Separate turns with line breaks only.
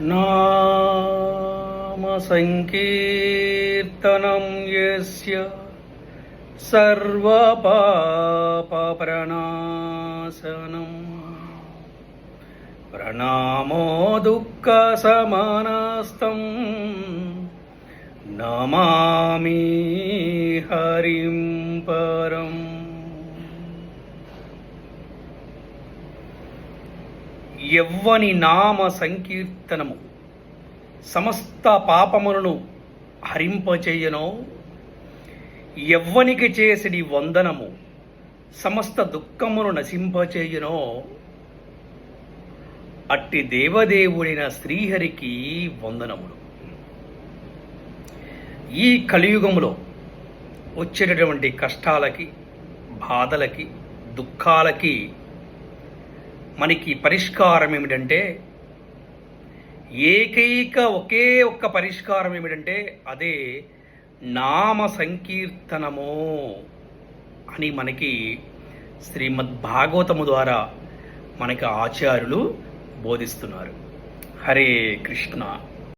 నామ సంకీర్తనం యస్య సర్వపాపప్రణాశనం ప్రణామో దుఃఖశమనస్తం నమామి హరిం పరం. ఎవ్వని నామ సంకీర్తనము సమస్త పాపములను హరింపచేయనో, ఎవ్వనికి చేసిడి వందనము సమస్త దుఃఖమును నశింపచేయునో, అట్టి దేవదేవుడైన శ్రీహరికి వందనములు. ఈ కలియుగములో వచ్చేటటువంటి కష్టాలకి, బాధలకి, దుఃఖాలకి మనకి పరిష్కారం ఏమిటంటే, ఒకే ఒక్క పరిష్కారం ఏమిటంటే అదే నామ సంకీర్తనము అని మనకి శ్రీమద్ భాగవతము ద్వారా మనకి ఆచార్యులు బోధిస్తున్నారు. హరే కృష్ణ.